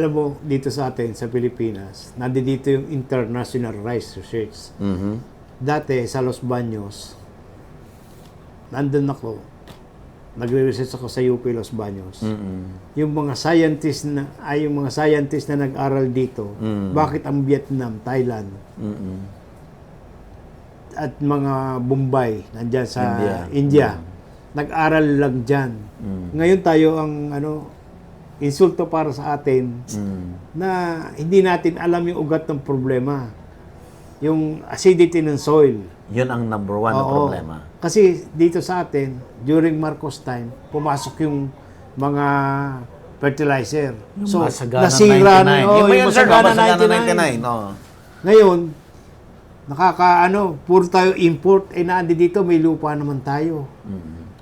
Alam mo, dito sa atin, sa Pilipinas, nandito yung International Rice Research. Dati, sa Los Baños, nandun ako, nagre-research ako sa UP Los Baños. Yung mga scientist na nag-aral dito, bakit ang Vietnam, Thailand, at mga Bombay, nandyan sa India, nag-aral lang dyan. Ngayon tayo ang insulto para sa atin na hindi natin alam yung ugat ng problema. Yung acidity ng soil. Yun ang number one na problema. Kasi dito sa atin, during Marcos time, pumasok yung mga fertilizer. So, nasira na yung Masagana 99. Ngayon, puro tayo import. Naandi dito, may lupa naman tayo.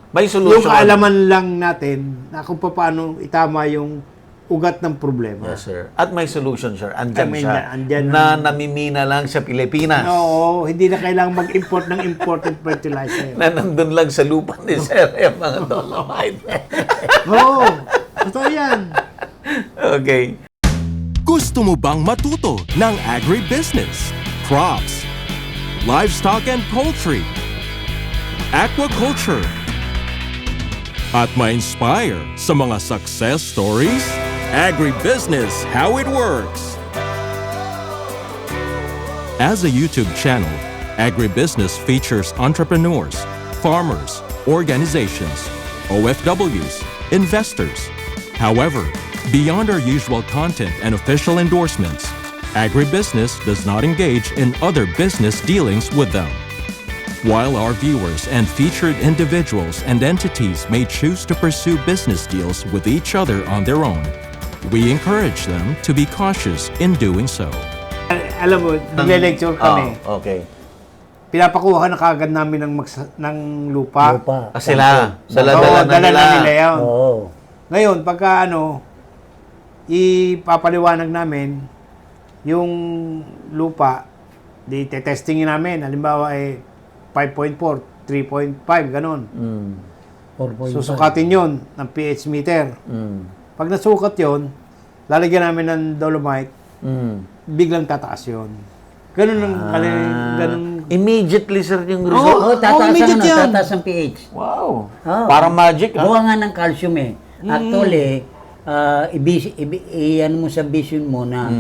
May solution. Yung kaalaman lang natin na kung paano itama yung ugat ng problema. Yes, sir. At may solution, sir. Andyan siya. Andyan na namimina lang sa Pilipinas. Oo, hindi na kailangang mag-import ng imported fertilizer. Na nandun lang sa lupa ni sir yung mga dolomite. Oo, totoo yan. Okay. Gusto mo bang matuto ng agribusiness, crops, livestock and poultry, aquaculture, at ma-inspire sa mga success stories? Agribusiness, how it works. As a YouTube channel, Agribusiness features entrepreneurs, farmers, organizations, OFWs, investors. However, beyond our usual content and official endorsements, Agribusiness does not engage in other business dealings with them. While our viewers and featured individuals and entities may choose to pursue business deals with each other on their own, we encourage them to be cautious in doing so. Alam mo, nagle-lecture kami. Okay. Pinapakuha na kagad namin ng lupa. Sila. Dala na nila yun. Oo. Ngayon, pagka ipapaliwanag namin yung lupa, testingin namin. Halimbawa 5.4, 3.5, ganon. 4.5. Susukatin yon ng pH meter. Pag nasukat yon, lalagyan namin ng dolomite, biglang tataas yon. Ganon ang ganon. Immediately, sir, yung result. Oo, tataas ang pH. Wow. Oh. Parang magic, ha? Buha nga ng calcium eh. Actually, iyan mo sa vision mo na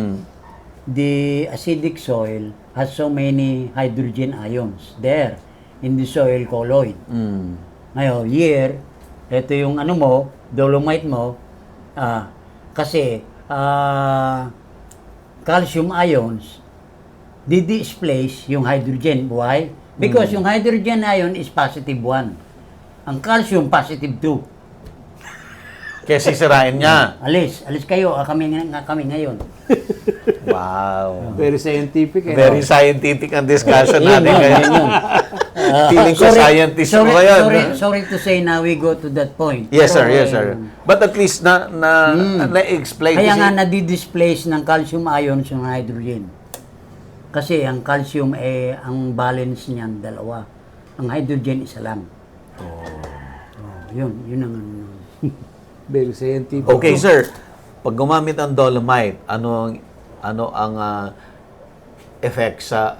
the acidic soil has so many hydrogen ions there in the soil colloid. Ngayon, ito yung dolomite mo, kasi calcium ions di-displace yung hydrogen. Why? Because yung hydrogen ion is positive 1. Ang calcium positive 2. Kaya sisirain niya. Alis kayo, kami ngayon. Wow. Very scientific. Very scientific ang discussion natin ngayon. Feeling ko scientist mo ngayon. Sorry to say now we go to that point. Yes, sir. Yes, sir. But at least na-explain. Kaya nga nadi-displace ng calcium ions yung hydrogen. Kasi ang calcium ang balance niyan dalawa. Ang hydrogen isa lang. Yun ang Very scientific. Okay, sir. Pag gumamit ang dolomite, ano ang effect sa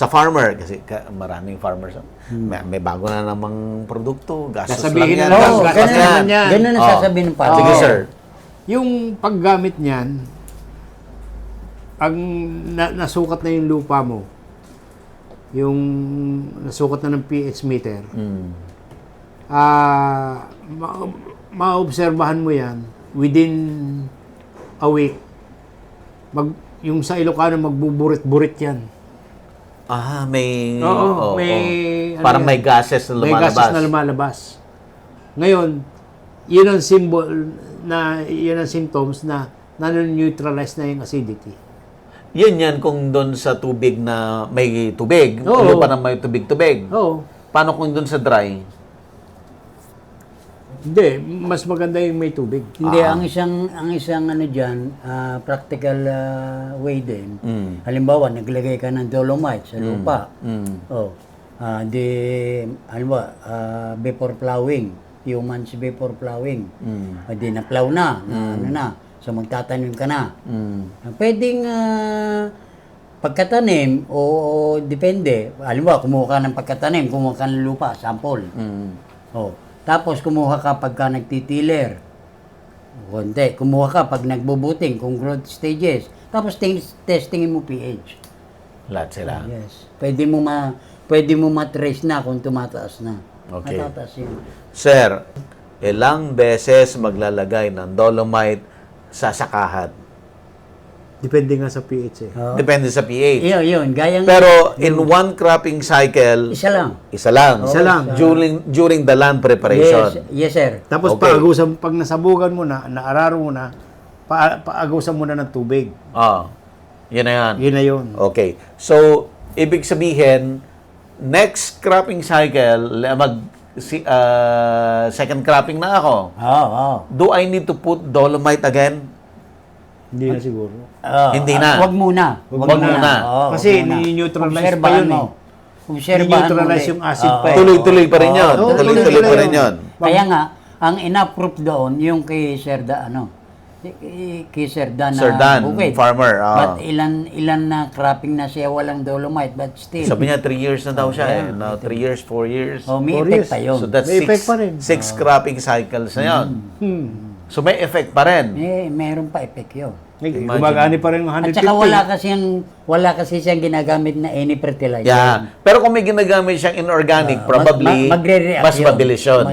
farmer? Kasi maraming farmers. May bago na namang produkto. Gastos Sasabihin lang yan. na yan. Ganun ang sasabihin ng farmer. Sige, sir. Yung paggamit niyan, ang nasukat na yung lupa mo, yung nasukat na ng pH meter, maobserbahan mo yan within a week. Yung sa Ilocano, magbuburit-burit yan. May... Oo, parang may gases na lumalabas. May gases na lumalabas. Ngayon, yun ang symbol yun ang symptoms na neutralize na yung acidity. Yan kung doon sa tubig na may tubig. Oo. Lupa na may tubig-tubig. Oo. Paano kung doon sa dry? Hindi, mas maganda yung may tubig. Hindi, ang isang diyan, practical way din. Halimbawa, naglagay ka ng dolomite sa lupa. Before plowing, humans before plowing. Di na-plow na. So magtatanim ka na. Pwedeng pagkatanim o depende. Alam mo, kumuha ka ng pagkatanim, kumuha ka ng lupa, sample. Oh. Tapos kumuha ka pagka nagtitiler. Konti. Kumuha ka pag nagbubuting, kung growth stages. Tapos testingin mo pH. Lahat sila. Yes. Pwede mo matrace na kung tumataas na. Okay. Matataas yun. Sir, ilang beses maglalagay ng dolomite sa sakahan? Depende nga sa pH eh. Depende sa pH. Yun. Gayang Pero in one cropping cycle, isa lang. isa lang. Isa lang. During the land preparation. Yes, sir. Tapos Okay. paagusan, pag nasabugan mo na, naararo mo na, paagusan mo na ng tubig. Yun na yan. Yun na yun. Okay. So, ibig sabihin, next cropping cycle, second cropping na ako. Do I need to put dolomite again? Hindi na siguro. Hindi na. Wag muna. Wag muna. Kasi ni-neutralize pa yun eh. Obserbahan mo. Ni-neutralize yung acid pa eh. Tuloy-tuloy pa rin yun. Oo, Tuloy-tuloy pa rin yun. Kaya nga, ang ina-approve doon, yung kay Sir kay Sir Dan Sir Dan, bukid. farmer. But ilan na cropping na siya, walang dolomite, but still. Sabi niya, 3 years na daw siya. 3 years, 4 years. May 4 effect years. pa yun. So that's May effect pa rin. 6 cropping cycles na yun. So may effect pa rin. Meron pa effect yun. Gumagani pa rin ng At 150. saka wala kasi siyang ginagamit na any fertilizer. Yeah. Pero kung may ginagamit siyang inorganic, probably magre-react mas yun. mabilis yun.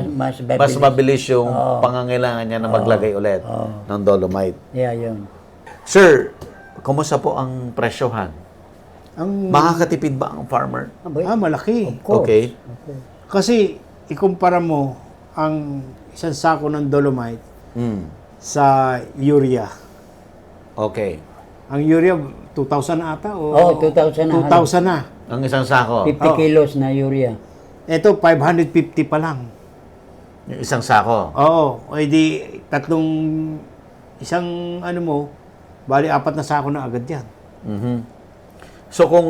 Mas mabilis yung pangangailangan niya na maglagay ulit ng dolomite. Yeah, yun. Sir, kumusta po ang presyohan? Makakatipid ba ang farmer? Malaki. course. Okay. Kasi, ikumpara mo ang isang sako ng dolomite sa urea. Okay. Ang urea, 2,000 ata? O 2,000 na. 2,000 na. Ang isang sako, 50 kilos na urea. Ito, 550 pa lang. yung isang sako. Oo. O di, isang bali 4 na sako na agad yan. So kung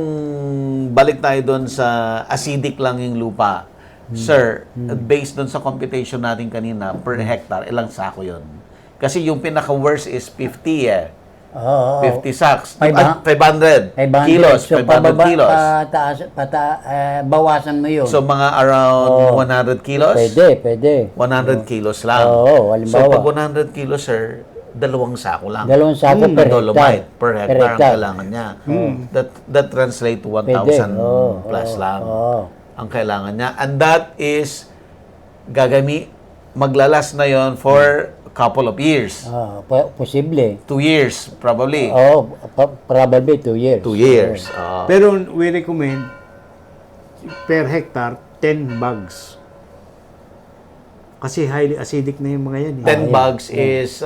balik tayo doon sa acidic lang yung lupa, sir, based doon sa computation natin kanina, per hectare, ilang sako yon? Kasi yung pinaka-worst is 50 eh. 50 sacks. 500 kilos. So, 500 kilos. Bawasan mo yun. So mga around 100 kilos? Pwede. 100 kilos lang. Oo, So halimbawa. pag 100 kilos, sir, 2 sako lang. 2 sako per Dolomite per hectare ang hectare. kailangan niya. That translates to 1,000 plus lang ang kailangan niya. And that is maglalas na yon for a couple of years. Posible. 2 years, probably. Probably 2 years. 2 years. Pero we recommend per hectare 10 bags. Kasi highly acidic na yung mga yan. 10 bags is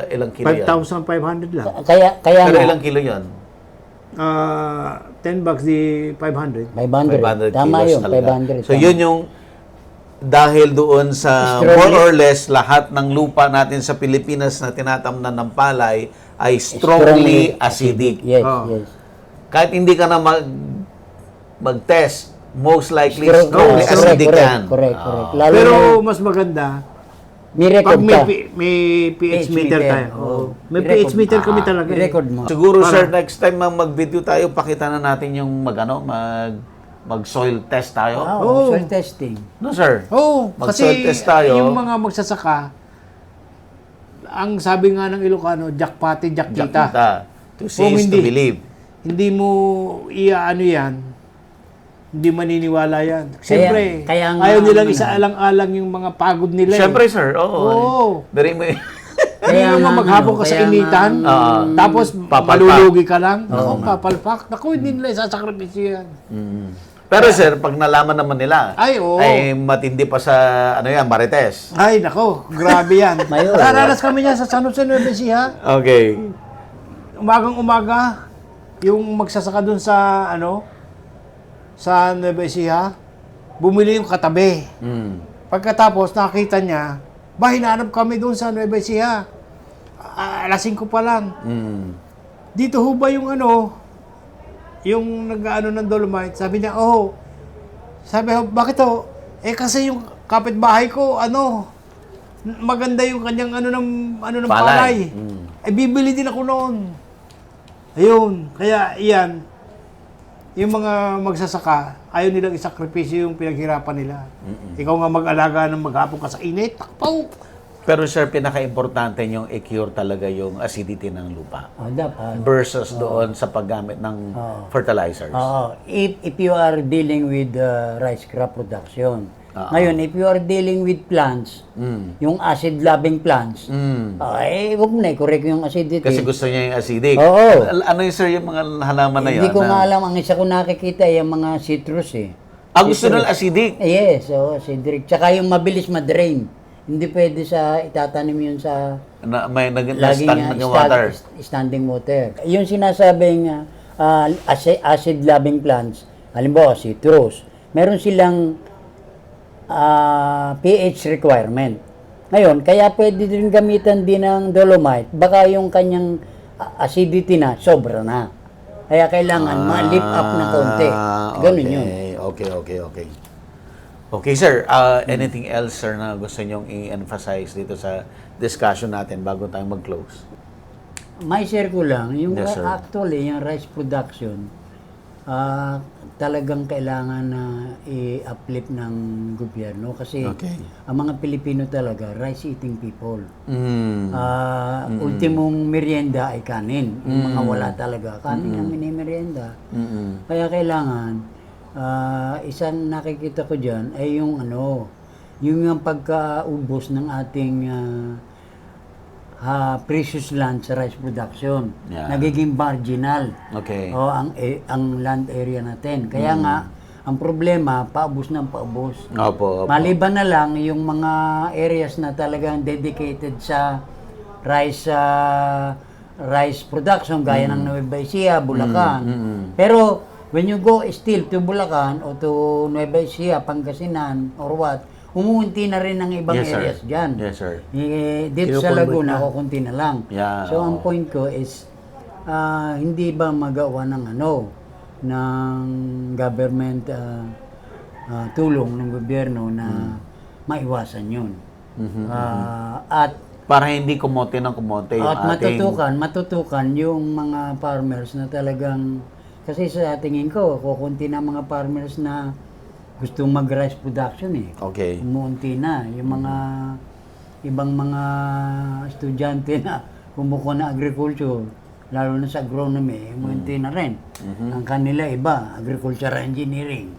ilang kilo yan? 5,500 lang. Kaya Pero nga, ilang kilo yan? 10 bags di 500. 500 500. Tama kilos yun, talaga. 500. So tama. yun yung dahil doon sa Strongly- more or less lahat ng lupa natin sa Pilipinas na tinatamnan ng palay ay strongly acidic. Yes, Oh. yes. Kahit hindi ka na mag-test, most likely Strong- strongly correct, acidic correct, yan. correct. Lalo Pero na, mas maganda, may pag record ka. may pH meter tayo. Oo. May Record. pH meter kami talaga. May record mo. Siguro sir, Para- next time mag-video tayo, pakita na natin yung mag-soil test tayo. Oo. Soil testing. No sir? Oo, Mag-soil kasi test tayo. yung mga magsasaka, ang sabi nga ng Ilocano, jakpati, jakita. Jakita. To see Kung is to hindi. believe. Hindi mo yan, hindi maniniwala yan. Siyempre, kaya nga, ayaw nilang isaalang-alang yung mga pagod nila. Siyempre sir, oo. Oo. Dari mo Hindi Kaya naman nga, maghapon ka sa kaya initan, nga, tapos papalpak. malulugi ka lang. Naku, papalpak. Naku, hindi nila isasakripisyo yan. Pero sir, pag nalaman naman nila, Ay, oo. ay matindi pa sa, Marites. Ay, nako, grabe yan. Mayor. Naranas kami niya sa San Jose Nueva Ecija. Okay. Umagang-umaga, yung magsasaka dun sa, sa Nueva Ecija, bumili yung katabi. Pagkatapos, nakita niya, hinahanap kami dun sa Nueva Ecija. Alas 5 pa lang. Dito ho ba yung yung nag-ano ng dolomite? Sabi niya, Sabi ho, bakit ho? Kasi yung kapitbahay ko, maganda yung kanyang ng palay. Ay, bibili din ako noon. Ayun, kaya iyan, yung mga magsasaka, ayaw nilang isakripisyo yung pinaghirapan nila. Ikaw nga mag-alaga ng maghapon ka sa init, takpaw! Pero sir, pinaka-importante yung i-cure talaga yung acidity ng lupa Dapat. versus doon sa paggamit ng fertilizers. If you are dealing with rice crop production. Ngayon, if you are dealing with plants, yung acid-loving plants, huwag mo na i-correct yung acidity. Kasi gusto niya yung acidic. Oo. Ano yung sir yung mga halaman na yun? Hindi ko nga alam. Ang isa ko nakikita ay yung mga citrus eh. Gusto ng acidic? Yes, acidic. Tsaka yung mabilis ma-drain. Hindi pwede itatanim yun sa May laging water. standing water. Yung sinasabing acid-loving plants, halimbawa citrus, meron silang pH requirement. Ngayon, kaya pwede din gamitan din ng dolomite, baka yung kanyang acidity na, sobra na. Kaya kailangan ma-lift up na konti. Ganun yun. Okay. Okay, sir. Anything else, sir, na gusto nyong i-emphasize dito sa discussion natin bago tayo mag-close? May share ko lang, yung Yes, sir. actually, yung rice production, talagang kailangan na i-uplift ng gobyerno kasi Okay. ang mga Pilipino talaga, rice-eating people. Mm. Ultimong merienda ay kanin. Yung mga wala talaga, kanin ang minimerienda. Kaya kailangan, isang nakikita ko dyan ay yung yung pagkaubos ng ating precious land sa rice production. Yeah. Nagiging marginal. Okay. Ang land area natin. Kaya nga, ang problema, paubos ng paubos. Opo. Maliban na lang yung mga areas na talagang dedicated sa rice production, gaya ng Nueva Ecija, Bulacan. Pero, when you go still to Bulacan o to Nueva Ecija, Pangasinan, or what, umunti na rin ng ibang Yes, sir. areas dyan. Yes, sir. Dito sa Kinukonvert Laguna, na. kukunti na lang. Yeah, So, ang point ko is, hindi ba magawa ng ng government tulong ng gobyerno na maiwasan yun. At Para hindi kumote ng kumote yung ating... matutukan yung mga farmers na talagang, kasi sa tingin ko, kukunti na mga farmers na gustong mag-rice production eh. Okay. Umunti na. Yung mga ibang mga estudyante na kumukuha na agriculture, lalo na sa agronomy, umunti na rin. Ang kanila iba, agricultural engineering.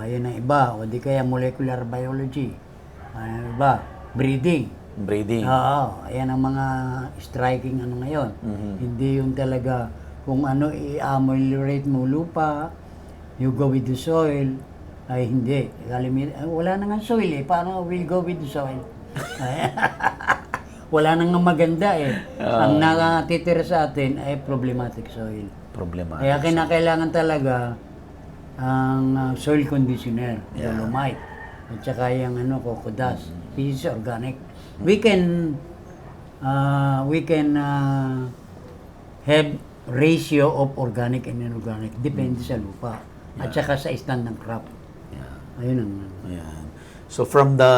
Ayun ang iba. O di kaya molecular biology. Iba, breeding. Ayan ang mga striking ngayon. Hindi yung talaga kung i-ameliorate mo lupa, you go with the soil, ay hindi. Wala na nga soil eh. Paano we'll go with the soil? Wala na nga maganda eh. Ang nakatitira sa atin ay problematic soil. Kaya kinakailangan talaga ang soil conditioner, dolomite, at saka yung coco dust. This is organic. We can have ratio of organic and inorganic. Depende sa lupa. At saka sa stand ng crop. Ayun ang Ayan. So from the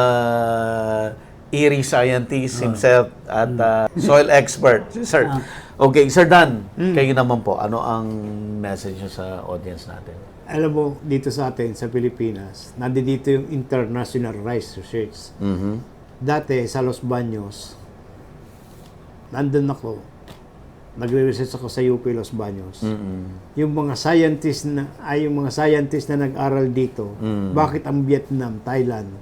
eerie scientist himself at soil expert, sir. Okay, Sir Dan, kayo naman po, ano ang message nyo sa audience natin? Alam mo, dito sa atin, sa Pilipinas, nandito yung International Rice Research. Dati, sa Los Baños, nandun ako, nagre-research ako sa UP Los Baños. Yung mga scientist na nag-aral dito, bakit ang Vietnam, Thailand,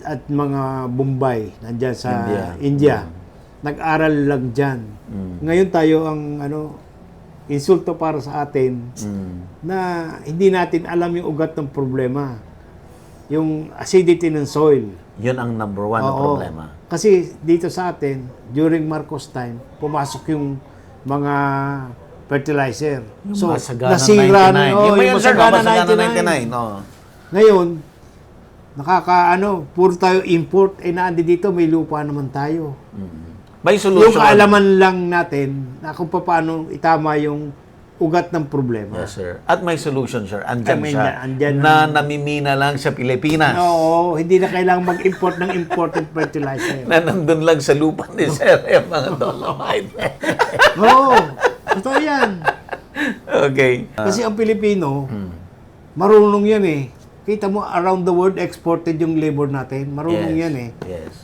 at mga Bombay, nandyan sa India, nag-aral lang dyan. Ngayon tayo ang insulto para sa atin na hindi natin alam yung ugat ng problema. Yung acidity ng soil. Yun ang number one na problema. Kasi dito sa atin, during Marcos time, pumasok yung mga fertilizer. So, nasira na. Yung Masagana 99. 99. Ngayon, puro tayo import. Naandi dito, may lupa naman tayo. May solution. Yung kaalaman lang natin na kung paano itama yung ugat ng problema. Yes, sir. At may solution, sir. Andyan I mean, siya. andyan na namimina lang sa Pilipinas. Oo, hindi na kailangang mag-import ng imported fertilizer. Na nandun lang sa lupa ni sir yung mga dolomite. Oo, totoo yan. Okay. Kasi ang Pilipino, marunong yan eh. Kita mo, around the world, exported yung labor natin. Marunong yan eh. Yes.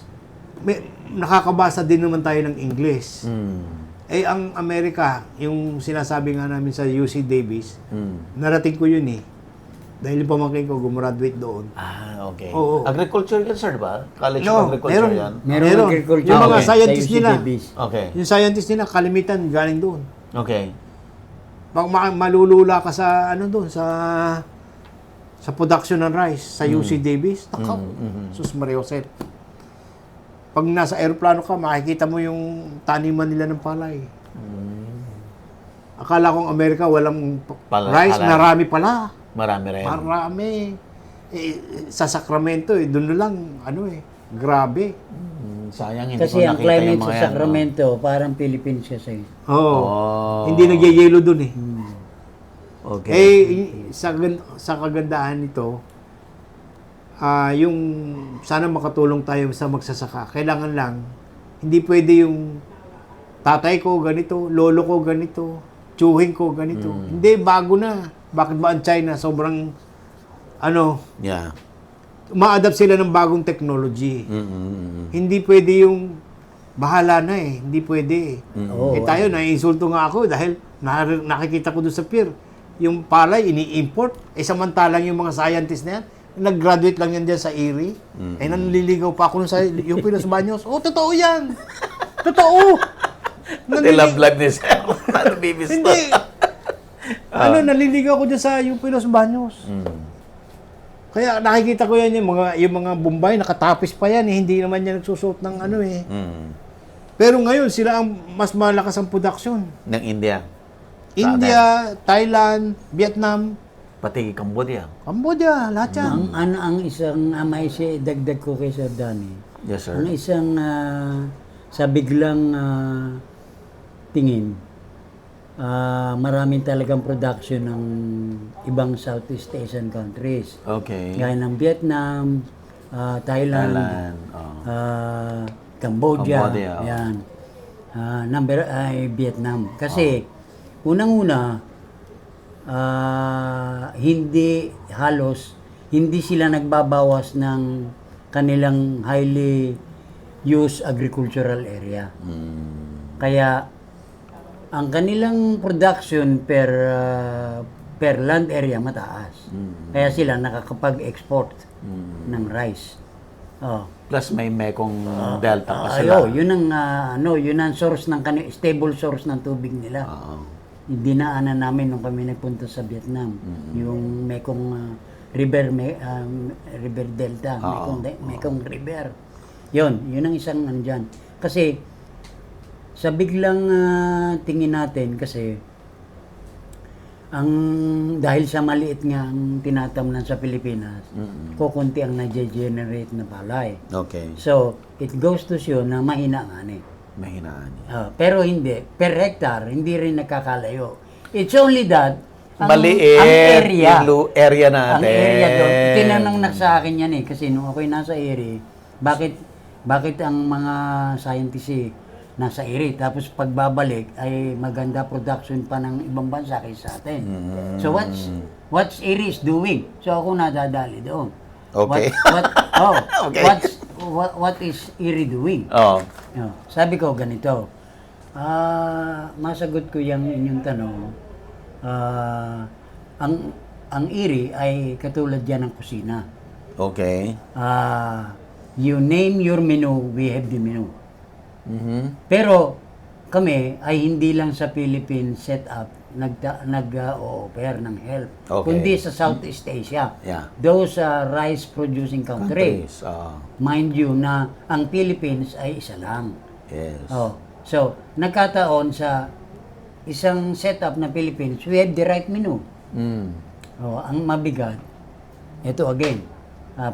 Nakakabasa din naman tayo ng English. Mm. Eh, ang Amerika, yung sinasabi nga namin sa UC Davis, Mm. narating ko yun eh. Dahil yung pamangkin ko, gumraduate doon. Ah, okay. Oo. Agriculture yan, sir, ba? College No, of Agriculture meron. yan? Meron. agriculture. Yung mga Okay. scientists Sa UC nila. Davis. Okay. Yung scientists nila, kalimitan, galing doon. Okay. Pag malulula ka sa, ano doon, sa production ng rice, sa UC Davis, takaw. Sus Maria Jose. Pag nasa aeroplano ka, makikita mo yung taniman nila ng palay. Akala kong Amerika walang rice, palay. marami pala. Marami rin. Marami. Sa Sacramento, doon lang, grabe. Sayang, hindi Kasi ko ang nakita climate yung sa mga yan, Sacramento, parang Philippines kasi. Oo. Oh. Hindi nagyayelo doon eh. Okay. Sa kagandahan nito, yung sana makatulong tayo sa magsasaka. Kailangan lang, hindi pwede yung tatay ko ganito, lolo ko ganito, tiyuhin ko ganito. Hindi, bago na. Bakit ba ang China sobrang, Yeah. uma-adapt sila ng bagong technology. Mm-mm. Hindi pwede yung bahala na eh. Hindi pwede eh. Oo. Tayo, naiinsulto nga ako dahil nakikita ko doon sa pier. Yung palay, ini-import. Samantalang yung mga scientists na yan, nag-graduate lang yan dyan sa Erie. Nanliligaw pa ako nun sa yung Pinos Baños. Oh, totoo yan! Totoo! Pati love life ni sir. Ano, baby Hindi. Naliligaw ko dyan sa yung Pinos Baños. Kaya nakikita ko yan yung mga Bombay, nakatapis pa yan. Hindi naman yan nagsusuot ng Pero ngayon, sila ang mas malakas ang production. Ng India. India, Thailand, Vietnam, Pati Cambodia. Cambodia, lahat yan. Ang isang may dagdag ko kay Sir Danny. Yes, Ang sir. isang sa biglang tingin, maraming talagang production ng ibang Southeast Asian countries. Okay. Gaya ng Vietnam, Thailand, Thailand. Oh. Cambodia. Cambodia, oh. Yan. Number ay Vietnam. Kasi unang-una, hindi sila nagbabawas ng kanilang highly used agricultural area. Kaya ang kanilang production per land area mataas. Kaya sila nakakapag-export ng rice. Oh. Plus may Mekong Delta pa sila. Yun ang source ng stable source ng tubig nila. Oo. Dinaanan namin nung kami nagpunta sa Vietnam. Yung Mekong River River Delta, Mekong River. Yun ang isang nandyan. Kasi sa biglang tingin natin kasi dahil sa maliit nga ang tinatamnan sa Pilipinas, kukunti ang na-generate na palay. Okay. So, it goes to show na mahina nga ni. Mahinaan. Pero hindi. Per hectare, hindi rin nakakalayo. It's only that, Maliit ang area, yung area natin. ang area doon, tinanong na sa akin yan eh, kasi nung ako'y nasa area, bakit ang mga scientists nasa area, tapos pagbabalik ay maganda production pa ng ibang bansa kaysa sa atin. So what's area is doing? So ako nadadali doon. Okay. Okay. What is Erie doing? Oh. Sabi ko ganito, masagot ko yung inyong tanong, ang Erie ay katulad yan ng kusina. Okay. You name your menu, we have the menu. Pero kami ay hindi lang sa Philippines set up nag-o-offer ng help, Okay. kundi sa Southeast Asia. Yeah. Those rice producing countries. Countries. Mind you na ang Philippines ay isa lang. Yes. So, nagkataon sa isang setup na Philippines, we have the right menu. Ang mabigat, ito again,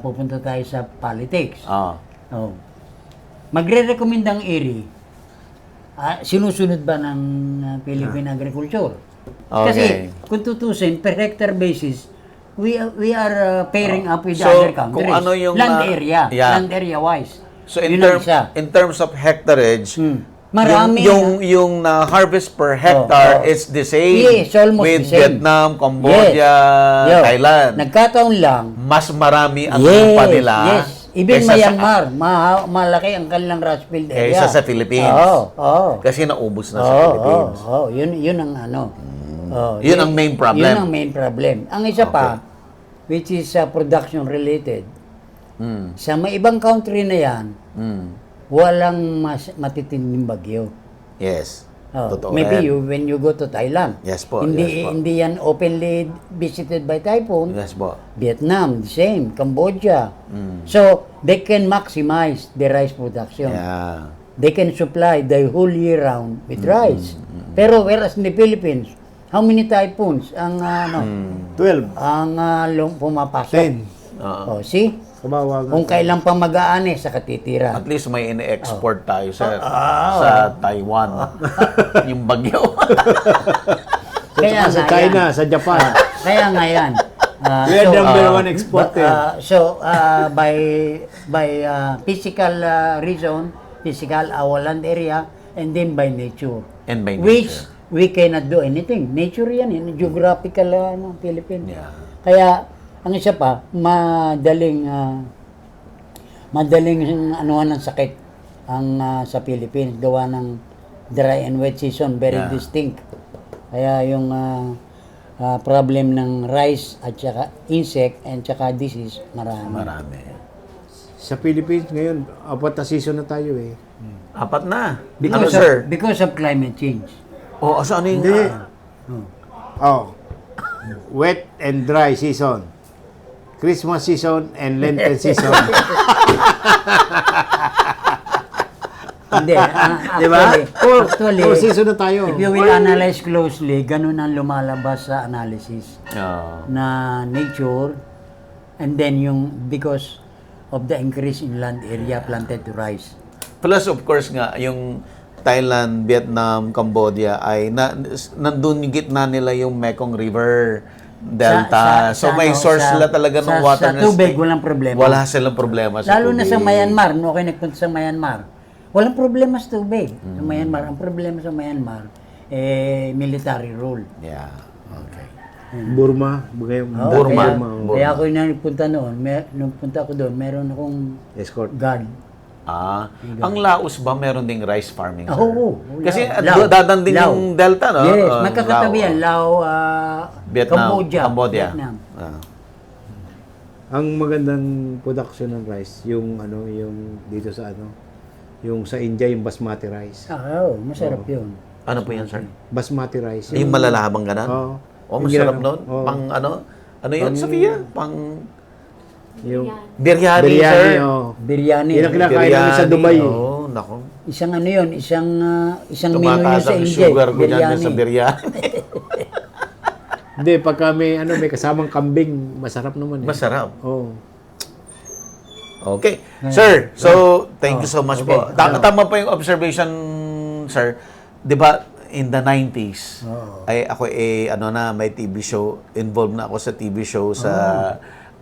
pupunta tayo sa politics. Magre-recommend ang Erie, sinusunod ba ng Philippine Agriculture? Kasi kung tutusin, per hectare basis, we are pairing up with So, other countries. kung ano yung, land area, yeah. land area wise. So Yun ang isa. in terms of hectareage, Marami yung harvest per hectare is the same Yes, almost with the same. Vietnam, Cambodia, Yo, Thailand. Nagkataon lang. Mas marami ang lupa nila Yes. Even kaysa sa- Myanmar, malaki ang kanilang rice field area. kaysa sa Philippines. Oo. Kasi naubos na sa Philippines. Yun ang ano. Yun ang main problem. Yun ang main problem. Ang isa pa, which is production related, sa may ibang country na yan, walang matitinding bagyo. Yes. Totoo Maybe yan. when you go to Thailand, Yes po, hindi yes po. hindi yan openly visited by typhoon. Yes po. Vietnam, the same. Cambodia. So, they can maximize the rice production. Yeah. They can supply the whole year round with rice. Pero whereas in the Philippines, how many typhoons ang 12. pumapasok? 10. Oh, see? Kabawagan. Kung kailan pa mag-aani sa katitira. At least may ini-export tayo sa Taiwan. Yung bagyo. Sa China, sa Japan. Kaya nga yan. We are number one exporter. By physical reason, physical our land area, and then by nature. And by Which nature. we cannot do anything. Nature yan, geographical Philippines. Yeah. Kaya, ang isa pa, madaling anuhan ng sakit ang sa Philippines, gawa ng dry and wet season, very Yeah. distinct. Kaya yung problem ng rice at saka insect and saka disease, Marami. Sa Philippines ngayon, 4 na season na tayo eh. 4 na. Because, Ano, sir? because of climate change. Oh, so ano yung... Hindi. Wet and dry season. Christmas season and Lenten season. Hindi. Di ba? Actually, 4 season na tayo. if you will analyze closely, ganun ang lumalabas sa analysis Oh. na nature, and then yung because of the increase in land area planted to rice. Plus, of course nga, yung Thailand, Vietnam, Cambodia ay nandun yung gitna nila yung Mekong River Delta. So may source sila talaga ng water. Sa tubig, walang problema. Wala silang problema sa Lalo tubig. na sa Myanmar, no, okay, nagpunta sa Myanmar. Walang problema sa tubig. Sa Myanmar, ang problema sa Myanmar, military rule. Yeah. Okay. Burma. Burma. Kaya ako yung nagpunta noon, nung punta ko doon, meron akong Escort. guard. Ang Laos ba meron ding rice farming, sir? Oo. Kasi Lao. dadan din Lao. yung Delta, no? Yes, Lao. magkakatabi yan. Lao, Vietnam, Cambodia. Vietnam. Ang magandang production ng rice, yung dito sa yung sa India, yung basmati rice. Masarap yun. Ano po yan, sir? Basmati rice. Yung malalahabang ganan? Oo. Oh, Yung masarap ginagawa- nun. oo. Pang ano? Ano yun, Sophia? Pang Yung biryani, sir. biryani, oh. Biryani. Yun ang kinakain namin sa Dubai. Oo, nako. Isang ano yun, isang menu yun Tumataas sa ang India. sugar ko dyan sa Biryani. biryani. Hindi, pagka may kasamang kambing, masarap naman eh. Masarap. Oh. Okay. Sir, so thank you so much po. Tama po yung observation, sir. 'Di ba in the 90s, ay ako may TV show, involved na ako sa TV show sa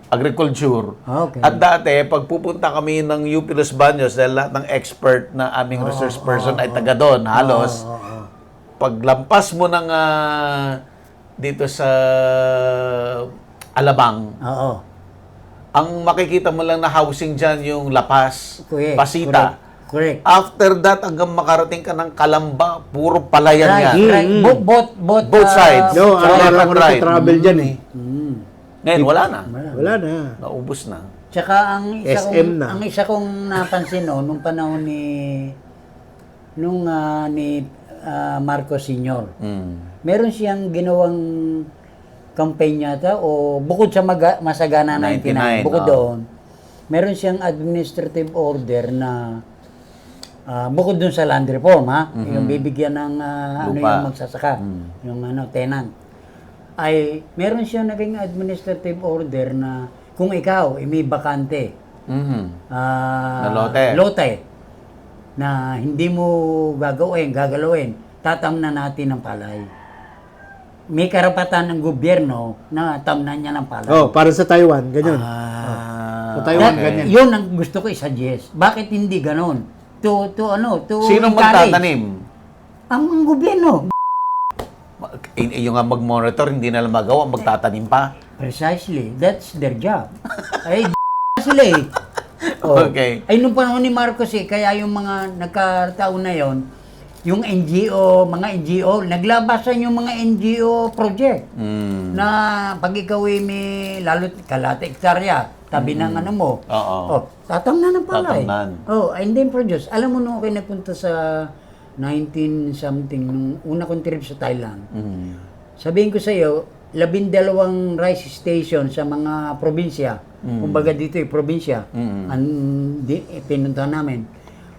agriculture. Okay. At dati, pag pupunta kami ng UP Los Baños, dahil lahat ng expert na aming research person ay taga doon, halos. Paglampas mo ng dito sa Alabang, Oo. ang makikita mo lang na housing dyan yung Lapas, Correct. Pasita. Correct. After that, hanggang makarating ka ng Kalamba, puro palayan yan. Right. Both sides. No, Tsaka araw left ako right. travel dyan eh. Ngayon, wala na. Wala na. Naubos na. Tsaka SM na. ang isa kong napansin nung panahon ni Marcos Sr. Meron siyang ginawang campaign yata o bukod sa Masagana 99, 99, bukod doon, meron siyang administrative order na bukod dun sa land reform, yung bibigyan ng Lupa. yung magsasaka, yung tenant, ay meron siyang naging administrative order na kung ikaw may bakante, Na lote, na hindi mo gagalawin, tatamnan natin ng palay. may karapatan ng gobyerno na tamnan niya ng palay. Oh, para sa Taiwan, ganyan. Sa Taiwan, ganyan. Yun ang gusto ko i-suggest. Bakit hindi ganon? To Sinong encourage. magtatanim? Ang gobyerno. Yung nga mag-monitor, hindi nila magawa, magtatanim pa. Precisely. That's their job. Ay, sila eh. Oh. Okay. Ay, nung panahon ni Marcos eh, kaya yung mga nagkataon na yon, yung NGO, mga NGO, naglabasan yung mga NGO project. Na pag ikaw ay may, lalo kalate hektarya, tabi ng ano mo, Oo. tatamnan ng palay. Tatamnan. And then produce. Alam mo nung ako nagpunta sa 19-something, nung una kong trip sa Thailand, sabihin ko sa iyo, 12 rice station sa mga probinsya. Kumbaga dito probinsya. Pinunta namin.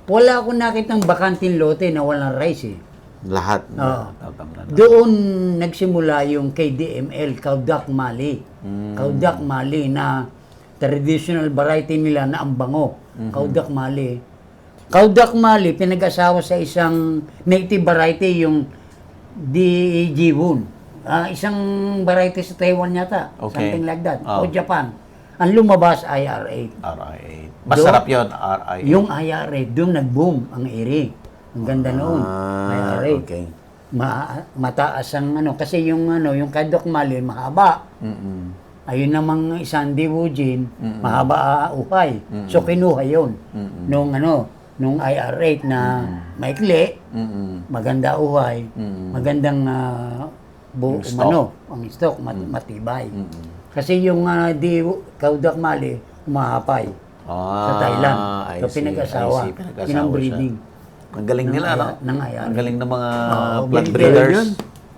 Wala akong nakitang bakanting lote na walang rice eh. Lahat. Oo. Tatamnan. Doon nagsimula yung KDML, Kaudak Mali. Kaudak Mali na traditional variety nila na ang bango. Kaudak Mali. Kaudak Mali, pinag-asawa sa isang native variety, yung Dijibun. Isang variety sa Taiwan yata. Okay. Something like that. Oh. O Japan. Ang lumabas, IR8. RI8. Masarap yun, RI8. Yung IR8, doon nag-boom ang iri. Ang ganda noon. IR8. Okay. Mataas ang kasi yung yung Kaudak Mali mahaba. Ayun namang isang Diwujin, mahaba uhay. So kinuha 'yon. Nung nung IR8 na maikli, maganda uhay, magandang ang stock matibay. Kasi yung Kaudak Mali umahapay sa Thailand. So pinag-asawa, yun ang breeding. Ang galing nila, no? Ng IR8. Ang galing ng mga Oo, plant galing breeders. yun.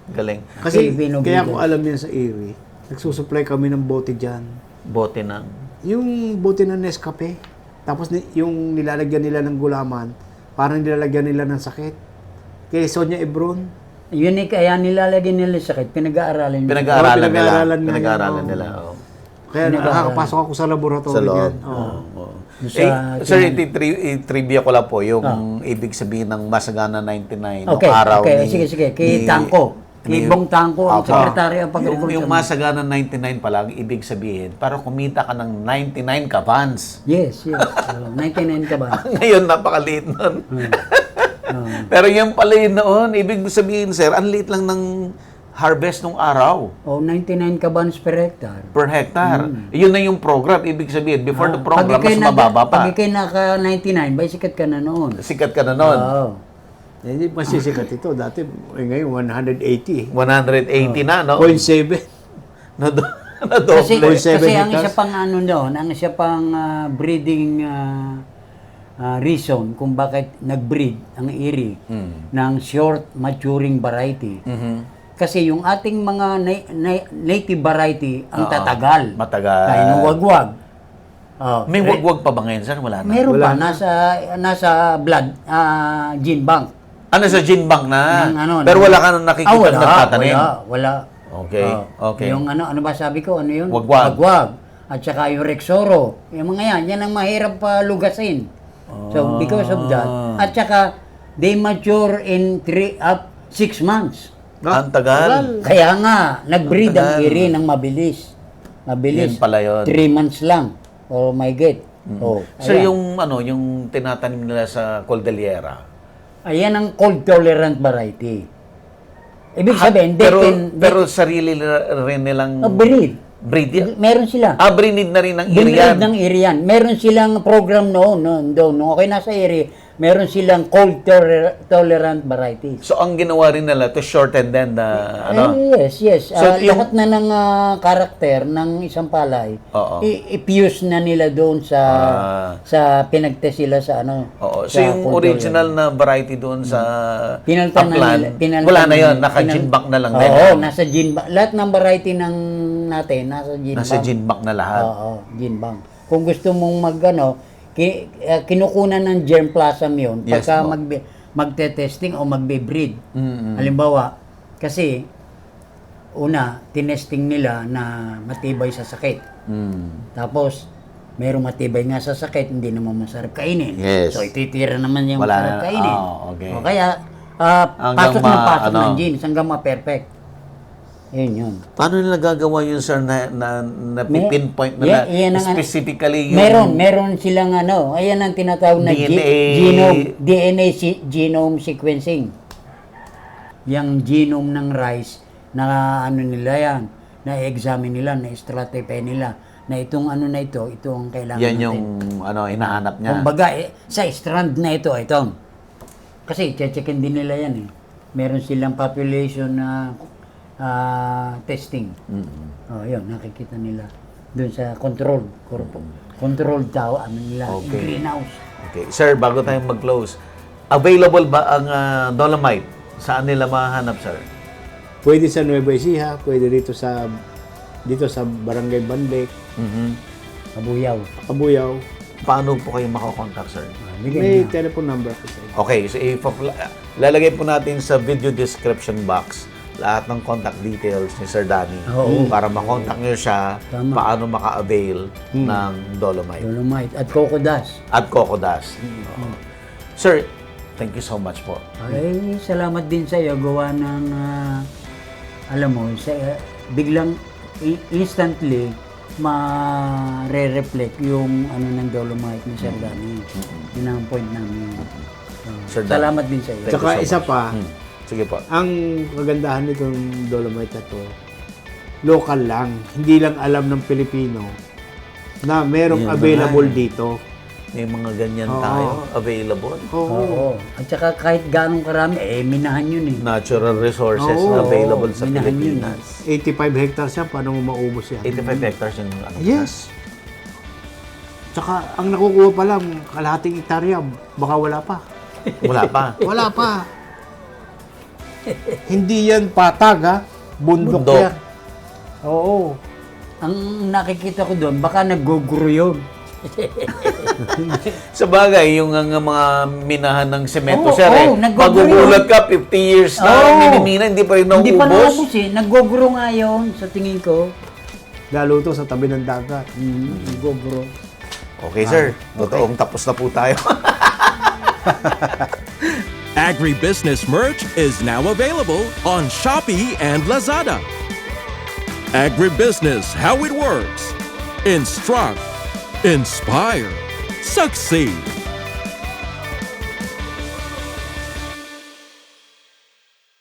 Galing. Kasi Filipino kaya breeder. ko alam yan sa Erie, nagsusupply kami ng bote dyan. Bote ng... Yung bote ng Nescafe, tapos yung nilalagyan nila ng gulaman, parang nilalagyan nila ng sakit. Kay Sonia Ebron, Yun kaya nilalagay nila sa sakit, pinag-aaralan nila. Pinag-aaralan nila. pinag-aaralan nila. Pinag-aaralan Oo. nila. Oo. kaya nakakapasok ako sa laboratory Sa loob. niyan. Oo. Oo. Sa- Sir, trivia ko lang po, yung ibig sabihin ng Masagana 99, Okay, nung araw okay. ni... Sige. Kay Tangko. Kay Bong Tangko, ang Opo. sekretary ang pag-recruit. Yung Masagana 99 pa lang, ibig sabihin, para kumita ka ng 99 kabans. Yes. 99 ka ba? Ngayon, napakaliit nun. Pero yung pala yun noon, ibig sabihin, sir, ang liit lang ng harvest nung araw 99 kabans per hectare. per hectare. Yun na yung program. Ibig sabihin, before the program, Pag ikay mas mababa pa. Pag ikay naka 99, bay sikat ka na noon. Sikat ka na noon. Oo. Hindi masisikat ito. Dati, ngayon, 180. 180 na, no? 0.7. Kasi, Nadoble. kasi ang 7 isa pang doon, ang isa pang breeding reason kung bakit nag-breed ang Erie ng short maturing variety. Kasi yung ating mga native variety ang tatagal. Matagal. Kaya nung wagwag. May wagwag pa ba ngayon, sir? Wala na. Meron Wala pa, na. nasa blood, gene bank. Ano sa gene bank na? Ng Pero wala ka nang nakikita wala, nagtatanim. Wala. Okay, okay. Yung ano ba sabi ko? Ano yun? Wagwag. Wagwag. At saka yung Rexoro. Yung mga yan ang mahirap lugasin. So, because of that. At saka, they mature in 6 months. Ang tagal. Kaya nga, nag-breed ang Tagal. Erie ng mabilis. Mabilis. Yan pala yun. 3 months lang. Oh my God. Oh, So ayan. yung tinatanim nila sa Cordillera. Ayan ang cold tolerant variety. Ibig sabihin, Pero sarili rin nilang breed. breed yan. Meron sila. Brinid na rin ng Binreed Irian. ng Irian. Meron silang program noon. Nung ako nasa Erie, meron silang cold tolerant varieties. So ang ginawa rin nila to shorten then the Yes. So, yung- Lahat na ng karakter ng isang palay, Oo. i-fuse na nila doon sa pinagtest sila sa Oo. So sa yung cold original na variety doon sa Pinalitan na Upland, nila. wala na yun. Naka-gene bank na lang din. Oo, nasa gene bank. Lahat ng variety natin, nasa gene Nasa bank. gene bank na lahat. Oo, gene bank. Kung gusto mong kinukunan ng germplasm yun, Yes, pagka po. magte-testing o magbe-breed. Halimbawa, kasi, una, tinesting nila na matibay sa sakit. Tapos, merong matibay nga sa sakit, hindi naman masarap kainin. Yes. So, ititira naman yung Wala masarap na. kainin. Okay. O kaya, Hanggang pasok na pasok ano. ng genes hanggang ma-perfect. Yun. Paano nila gagawa yun, sir, na pinpoint na, yan ang- specifically yung... Meron silang ayan ang tinatawag na genome sequencing. Yung genome ng rice, na nila yan, na-examine nila, na-stratify nila, na itong na ito ang kailangan Yan natin. yung hinahanap niya. Kumbaga, sa strand na ito. Kasi, checkin din nila yan eh. Meron silang population na testing. Yun, nakikita nila. Doon sa controlled tao, nila, Okay. greenhouse. Okay. Sir, bago tayo mag-close, available ba ang dolomite? Saan nila mahanap, sir? Pwede sa Nueva Ecija, pwede dito sa Barangay Banlek, Kabuyaw. Kabuyaw. Paano po kayo makakontakt, sir? May telephone number ko sa inyo. Okay, so lalagay po natin sa video description box lahat ng contact details ni Sir Danny para makontak niyo siya Tama. paano maka-avail ng dolomite Dolomite at Cocodas. at Cocodas. Sir, thank you so much po. Ay, salamat din sa iyo. Gawa ng, alam mo, biglang, instantly, ma-re-reflect yung ng Dolomite ni Sir Danny. Yun ang point namin. Sir Dan. Salamat din sa iyo. Thank you Tsaka so isa much. pa, Sige po. ang kagandahan nitong Dolomite na to, local lang. Hindi lang alam ng Pilipino na merong Yun available na. dito. May mga ganyan Oo. tayo available. Oo. At saka kahit ganong karami, minahan yun eh. Natural resources Oo. na available sa Minahan yun. Pilipinas. 85 hectares yan, paano mo maubos yan? 85 hectares yung Yes. Tsaka ang nakukuha pa lang, kalahating hektarya, baka wala pa. Wala pa. Wala pa. Hindi yan patag, ha? Bundok, Bundok. yan. Oo. Ang nakikita ko doon, baka nag-grow yun. Sa bagay, yung mga minahan ng semento, Oo, sir, oo, nagbabago magugulat ka, 50 years na Oo. minimina, hindi pa rin Hindi pa nauubos. naubos eh. Nag-grow nga yun sa tingin ko. Lalo to sa tabi ng dagat. Nag-grow. Okay, sir. Totoong tapos na po tayo. Agribusiness merch is now available on Shopee and Lazada. Agribusiness, how it works. Instruct, inspire, succeed.